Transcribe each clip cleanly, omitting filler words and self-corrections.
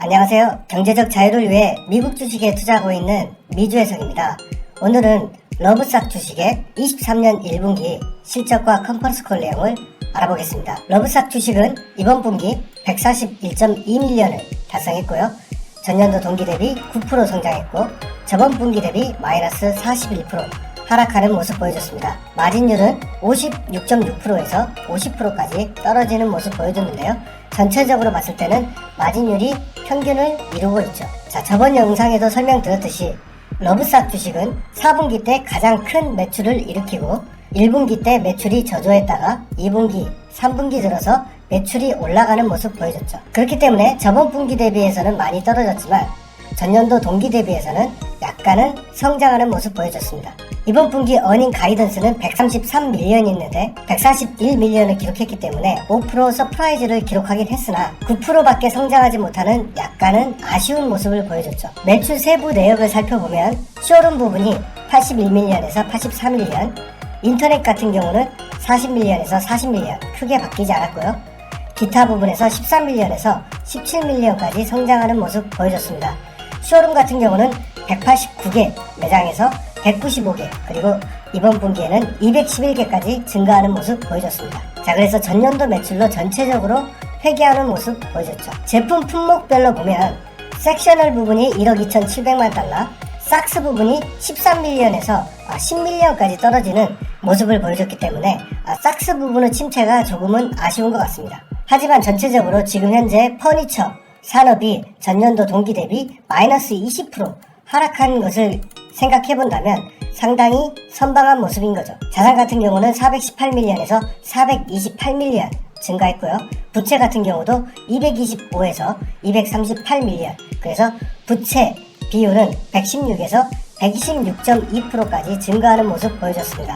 안녕하세요. 경제적 자유를 위해 미국 주식에 투자하고 있는 미주혜성입니다. 오늘은 러브삭 주식의 23년 1분기 실적과 컨퍼런스콜 내용을 알아보겠습니다. 러브삭 주식은 이번 분기 141.2밀리언을 달성했고요. 전년도 동기 대비 9% 성장했고 저번 분기 대비 마이너스 41% 하락하는 모습 보여줬습니다. 마진율은 56.6%에서 50%까지 떨어지는 모습 보여줬는데요. 전체적으로 봤을 때는 마진율이 평균을 이루고 있죠. 자, 저번 영상에도 설명드렸듯이 러브삭 주식은 4분기 때 가장 큰 매출을 일으키고 1분기 때 매출이 저조했다가 2분기, 3분기 들어서 매출이 올라가는 모습 보여줬죠. 그렇기 때문에 저번 분기 대비해서는 많이 떨어졌지만 전년도 동기 대비해서는 약간은 성장하는 모습 보여줬습니다. 이번 분기 어닝 가이던스는 133밀리언이 있는데 141밀리언을 기록했기 때문에 5% 서프라이즈를 기록하긴 했으나 9%밖에 성장하지 못하는 약간은 아쉬운 모습을 보여줬죠. 매출 세부 내역을 살펴보면 쇼룸 부분이 81밀리언에서 84밀리언, 인터넷 같은 경우는 40밀리언에서 40밀리언 크게 바뀌지 않았고요. 기타 부분에서 13밀리언에서 17밀리언까지 성장하는 모습 보여줬습니다. 쇼룸 같은 경우는 189개 매장에서 195개 그리고 이번 분기에는 211개까지 증가하는 모습 보여줬습니다. 자, 그래서 전년도 매출로 전체적으로 회귀하는 모습 보여줬죠. 제품 품목별로 보면 섹셔널 부분이 1억 2,700만 달러, 삭스 부분이 13밀리언에서 10밀리언까지 떨어지는 모습을 보여줬기 때문에 삭스 부분의 침체가 조금은 아쉬운 것 같습니다. 하지만 전체적으로 지금 현재 퍼니처 산업이 전년도 동기 대비 마이너스 20% 하락한 것을 생각해본다면 상당히 선방한 모습인 거죠. 자산 같은 경우는 418밀리언에서 428밀리언 증가했고요. 부채 같은 경우도 225에서 238밀리언, 그래서 부채 비율은 116에서 126.2%까지 증가하는 모습 보여줬습니다.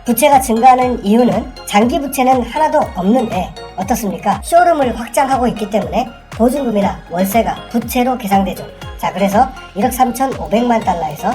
부채가 증가하는 이유는 장기 부채는 하나도 없는데 어떻습니까? 쇼룸을 확장하고 있기 때문에 보증금이나 월세가 부채로 계상되죠. 자, 그래서 1억 3,500만 달러에서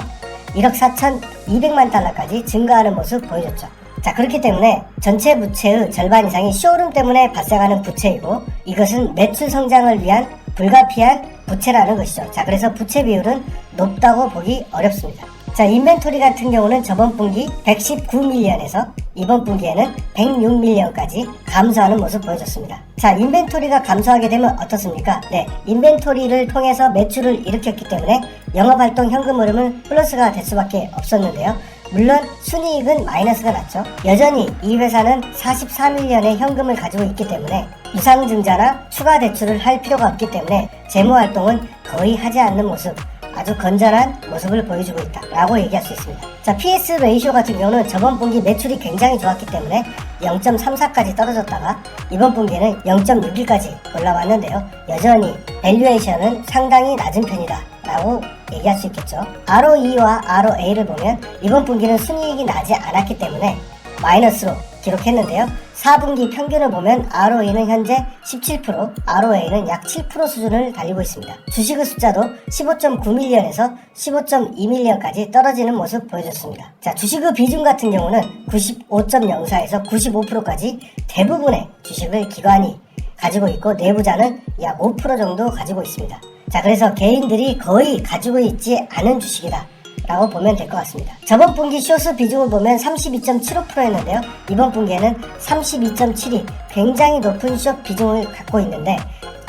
1억 4,200만 달러까지 증가하는 모습 보여줬죠. 자, 그렇기 때문에 전체 부채의 절반 이상이 쇼룸 때문에 발생하는 부채이고 이것은 매출 성장을 위한 불가피한 부채라는 것이죠. 자, 그래서 부채 비율은 높다고 보기 어렵습니다. 자, 인벤토리 같은 경우는 저번 분기 119밀리언에서 이번 분기에는 106밀리언까지 감소하는 모습 보여줬습니다. 자, 인벤토리가 감소하게 되면 어떻습니까? 네, 인벤토리를 통해서 매출을 일으켰기 때문에 영업활동 현금 흐름은 플러스가 될 수밖에 없었는데요. 물론 순이익은 마이너스가 났죠. 여전히 이 회사는 44밀리언의 현금을 가지고 있기 때문에 유상증자나 추가 대출을 할 필요가 없기 때문에 재무활동은 거의 하지 않는 모습, 아주 건전한 모습을 보여주고 있다 라고 얘기할 수 있습니다. 자, PS 레이쇼 같은 경우는 저번 분기 매출이 굉장히 좋았기 때문에 0.34까지 떨어졌다가 이번 분기에는 0.61까지 올라왔는데요. 여전히 밸류에이션은 상당히 낮은 편이다 라고 얘기할 수 있겠죠. ROE와 ROA를 보면 이번 분기는 순이익이 나지 않았기 때문에 마이너스로 기록했는데요. 4분기 평균을 보면 ROE는 현재 17%, ROA는 약 7% 수준을 달리고 있습니다. 주식의 숫자도 15.9밀리언에서 15.2밀리언까지 떨어지는 모습 보여줬습니다. 자, 주식의 비중 같은 경우는 95.04에서 95%까지 대부분의 주식을 기관이 가지고 있고 내부자는 약 5% 정도 가지고 있습니다. 자, 그래서 개인들이 거의 가지고 있지 않은 주식이다 라고 보면 될 것 같습니다. 저번 분기 숏스 비중을 보면 32.75%였는데요. 이번 분기에는 32.72, 굉장히 높은 숏 비중을 갖고 있는데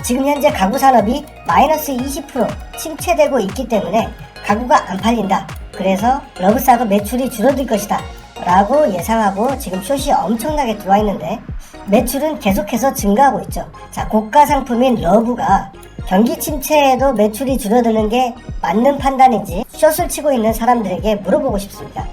지금 현재 가구 산업이 마이너스 20% 침체되고 있기 때문에 가구가 안 팔린다. 그래서 러브삭의 매출이 줄어들 것이다 라고 예상하고 지금 숏이 엄청나게 들어와 있는데 매출은 계속해서 증가하고 있죠. 자, 고가 상품인 러브가 경기 침체에도 매출이 줄어드는 게 맞는 판단인지 숏을 치고 있는 사람들에게 물어보고 싶습니다.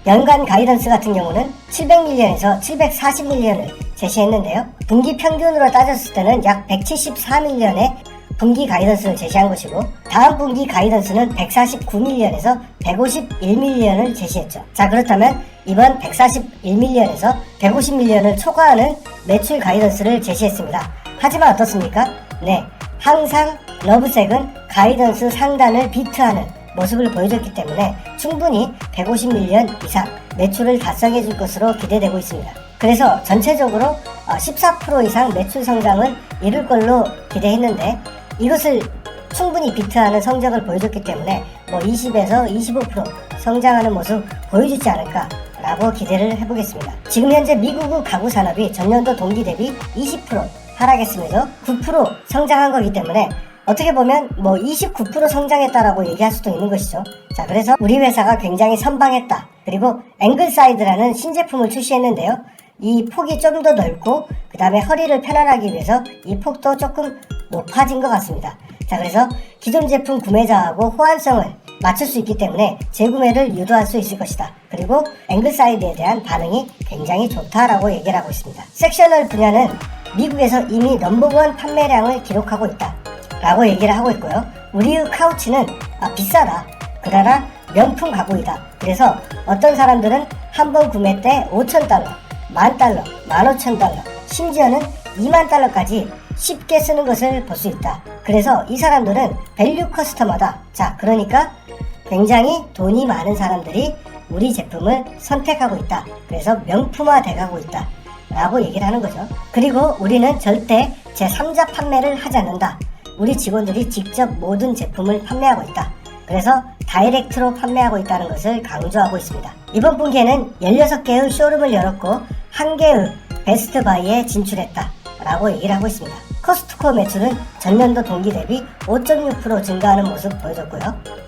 연간 가이던스 같은 경우는 700밀리언에서 740밀리언을 제시했는데요. 분기 평균으로 따졌을 때는 약 174밀리언의 분기 가이던스를 제시한 것이고 다음 분기 가이던스는 149밀리언에서 151밀리언을 제시했죠. 자, 그렇다면 이번 141밀리언에서 150밀리언을 초과하는 매출 가이던스를 제시했습니다. 하지만 어떻습니까? 네, 항상 러브색은 가이던스 상단을 비트하는 모습을 보여줬기 때문에 충분히 150밀리언 이상 매출을 달성해 줄 것으로 기대되고 있습니다. 그래서 전체적으로 14% 이상 매출 성장을 이룰 걸로 기대했는데 이것을 충분히 비트하는 성적을 보여줬기 때문에 뭐 20에서 25% 성장하는 모습 보여주지 않을까 라고 기대를 해보겠습니다. 지금 현재 미국 가구 산업이 전년도 동기 대비 20% 하락했으면서 9% 성장한 거기 때문에 어떻게 보면 뭐 29% 성장했다라고 얘기할 수도 있는 것이죠. 자, 그래서 우리 회사가 굉장히 선방했다. 그리고 앵글사이드라는 신제품을 출시했는데요. 이 폭이 좀 더 넓고 그 다음에 허리를 편안하기 위해서 이 폭도 조금 높아진 것 같습니다. 자, 그래서 기존 제품 구매자하고 호환성을 맞출 수 있기 때문에 재구매를 유도할 수 있을 것이다. 그리고 앵글사이드에 대한 반응이 굉장히 좋다라고 얘기를 하고 있습니다. 섹셔널 분야는 미국에서 이미 넘버원 판매량을 기록하고 있다 라고 얘기를 하고 있고요. 우리의 카우치는 비싸다. 그러나 명품 가구이다. 그래서 어떤 사람들은 한 번 구매 때 $5,000, $10,000, $15,000, 심지어는 $20,000까지 쉽게 쓰는 것을 볼 수 있다. 그래서 이 사람들은 밸류 커스터머다. 자, 그러니까 굉장히 돈이 많은 사람들이 우리 제품을 선택하고 있다. 그래서 명품화 돼가고 있다 라고 얘기를 하는 거죠. 그리고 우리는 절대 제3자 판매를 하지 않는다. 우리 직원들이 직접 모든 제품을 판매하고 있다. 그래서 다이렉트로 판매하고 있다는 것을 강조하고 있습니다. 이번 분기에는 16개의 쇼룸을 열었고 1개의 베스트 바이에 진출했다 라고 얘기를 하고 있습니다. 코스트코 매출은 전년도 동기 대비 5.6% 증가하는 모습 보여줬고요.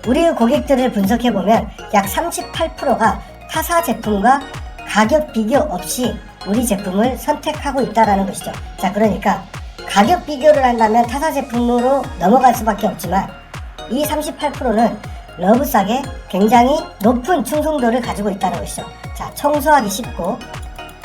우리의 고객들을 분석해보면 약 38%가 타사 제품과 가격 비교 없이 우리 제품을 선택하고 있다는 것이죠. 자, 그러니까 가격 비교를 한다면 타사 제품으로 넘어갈 수밖에 없지만 이 38%는 러브삭에 굉장히 높은 충성도를 가지고 있다는 것이죠. 자, 청소하기 쉽고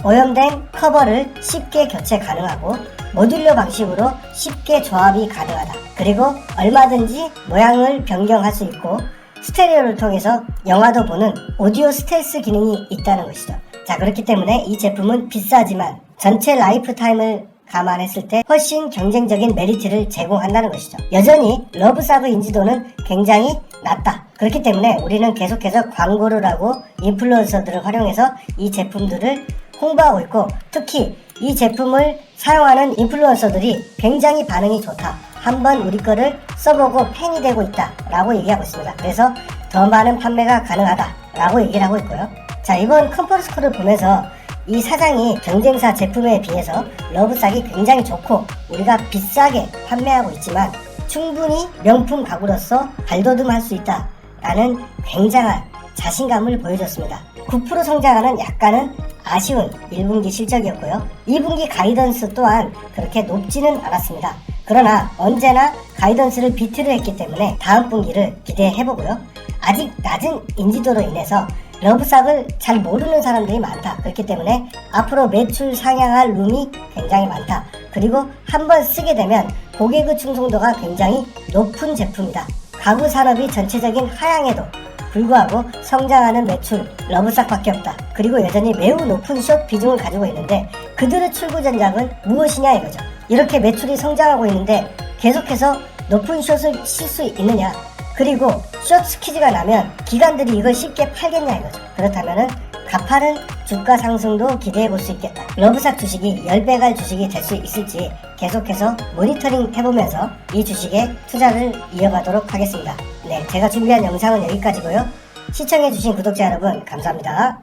오염된 커버를 쉽게 교체 가능하고 모듈러 방식으로 쉽게 조합이 가능하다. 그리고 얼마든지 모양을 변경할 수 있고 스테레오를 통해서 영화도 보는 오디오 스텔스 기능이 있다는 것이죠. 자, 그렇기 때문에 이 제품은 비싸지만 전체 라이프 타임을 감안했을 때 훨씬 경쟁적인 메리트를 제공한다는 것이죠. 여전히 러브삭의 인지도는 굉장히 낮다. 그렇기 때문에 우리는 계속해서 광고를 하고 인플루언서들을 활용해서 이 제품들을 홍보하고 있고, 특히 이 제품을 사용하는 인플루언서들이 굉장히 반응이 좋다. 한번 우리 거를 써보고 팬이 되고 있다 라고 얘기하고 있습니다. 그래서 더 많은 판매가 가능하다 라고 얘기를 하고 있고요. 자, 이번 컨퍼런스콜을 보면서 이 사장이 경쟁사 제품에 비해서 러브삭이 굉장히 좋고 우리가 비싸게 판매하고 있지만 충분히 명품 가구로서 발돋움할 수 있다 라는 굉장한 자신감을 보여줬습니다. 9% 성장하는 약간은 아쉬운 1분기 실적이었고요. 2분기 가이던스 또한 그렇게 높지는 않았습니다. 그러나 언제나 가이던스를 비트를 했기 때문에 다음 분기를 기대해보고요. 아직 낮은 인지도로 인해서 러브삭을 잘 모르는 사람들이 많다. 그렇기 때문에 앞으로 매출 상향할 룸이 굉장히 많다. 그리고 한번 쓰게 되면 고객의 충성도가 굉장히 높은 제품이다. 가구 산업이 전체적인 하향에도 불구하고 성장하는 매출 러브삭밖에 없다. 그리고 여전히 매우 높은 숏 비중을 가지고 있는데 그들의 출구 전략은 무엇이냐 이거죠. 이렇게 매출이 성장하고 있는데 계속해서 높은 숏을 칠 수 있느냐, 그리고 숏 스퀴즈가 나면 기관들이 이걸 쉽게 팔겠냐 이거죠. 그렇다면은 가파른 주가 상승도 기대해 볼 수 있겠다. 러브삭 주식이 10배 갈 주식이 될 수 있을지 계속해서 모니터링 해보면서 이 주식에 투자를 이어가도록 하겠습니다. 네, 제가 준비한 영상은 여기까지고요. 시청해주신 구독자 여러분 감사합니다.